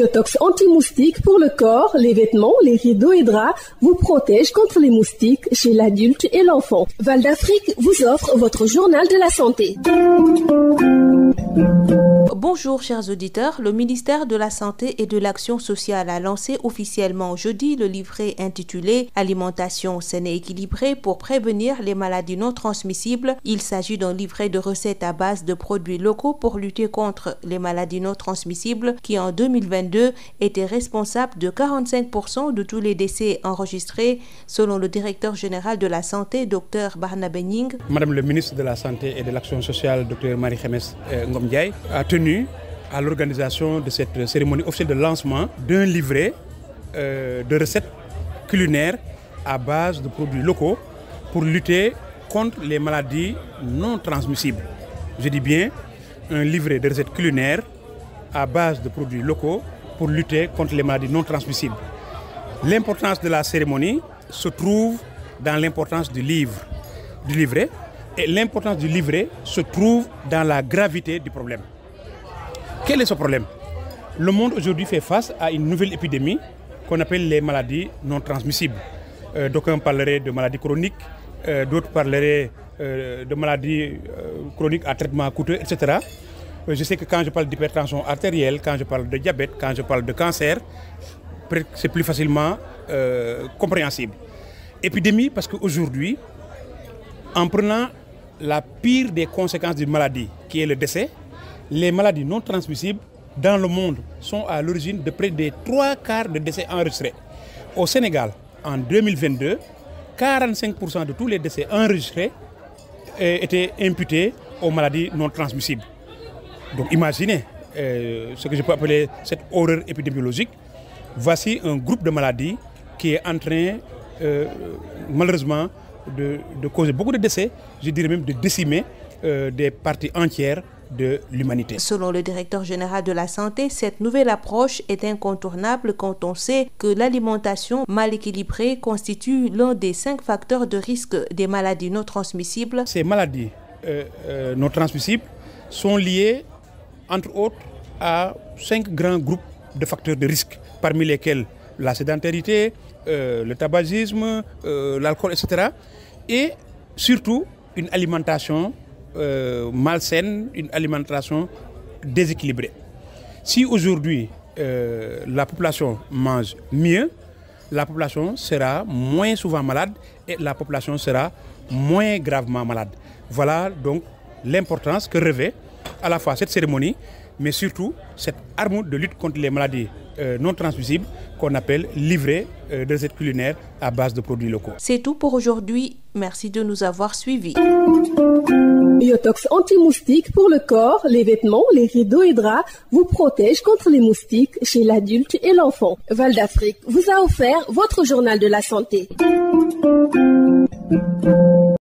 Biotox anti-moustique pour le corps, les vêtements, les rideaux et draps vous protège contre les moustiques chez l'adulte et l'enfant. Val d'Afrique vous offre votre journal de la santé. Bonjour chers auditeurs, le ministère de la Santé et de l'Action sociale a lancé officiellement jeudi le livret intitulé Alimentation saine et équilibrée pour prévenir les maladies non transmissibles. Il s'agit d'un livret de recettes à base de produits locaux pour lutter contre les maladies non transmissibles qui en 2022 étaient responsables de 45% de tous les décès enregistrés selon le directeur général de la Santé, Dr Barnabé Gning. Madame le ministre de la Santé et de l'Action sociale, Dr Marie-Khemesse Ngom Ndiaye, a tenu à l'organisation de cette cérémonie officielle de lancement d'un livret de recettes culinaires à base de produits locaux pour lutter contre les maladies non transmissibles. Je dis bien un livret de recettes culinaires à base de produits locaux pour lutter contre les maladies non transmissibles. L'importance de la cérémonie se trouve dans l'importance du livret, et l'importance du livret se trouve dans la gravité du problème. Quel est ce problème? Le monde aujourd'hui fait face à une nouvelle épidémie qu'on appelle les maladies non transmissibles. D'aucuns parleraient de maladies chroniques, d'autres parleraient de maladies chroniques à traitement coûteux, etc. Je sais que quand je parle d'hypertension artérielle, quand je parle de diabète, quand je parle de cancer, c'est plus facilement compréhensible. Épidémie parce qu'aujourd'hui, en prenant la pire des conséquences d'une maladie, qui est le décès, les maladies non transmissibles dans le monde sont à l'origine de près des 3/4 de décès enregistrés. Au Sénégal, en 2022, 45% de tous les décès enregistrés étaient imputés aux maladies non transmissibles. Donc imaginez ce que je peux appeler cette horreur épidémiologique. Voici un groupe de maladies qui est en train, malheureusement, de causer beaucoup de décès, je dirais même de décimer des parties entières de l'humanité. Selon le directeur général de la Santé, cette nouvelle approche est incontournable quand on sait que l'alimentation mal équilibrée constitue l'un des 5 facteurs de risque des maladies non transmissibles. Ces maladies non transmissibles sont liées, entre autres, à 5 grands groupes de facteurs de risque, parmi lesquels la sédentarité, le tabagisme, l'alcool, etc. Et surtout, une alimentation malsaine, une alimentation déséquilibrée. Si aujourd'hui la population mange mieux, la population sera moins souvent malade et la population sera moins gravement malade. Voilà donc l'importance que revêt à la fois cette cérémonie, mais surtout cette arme de lutte contre les maladies non transmissibles qu'on appelle livret de recettes culinaires à base de produits locaux. C'est tout pour aujourd'hui. Merci de nous avoir suivis. Biotox anti-moustique pour le corps, les vêtements, les rideaux et draps vous protège contre les moustiques chez l'adulte et l'enfant. Val d'Afrique vous a offert votre journal de la santé.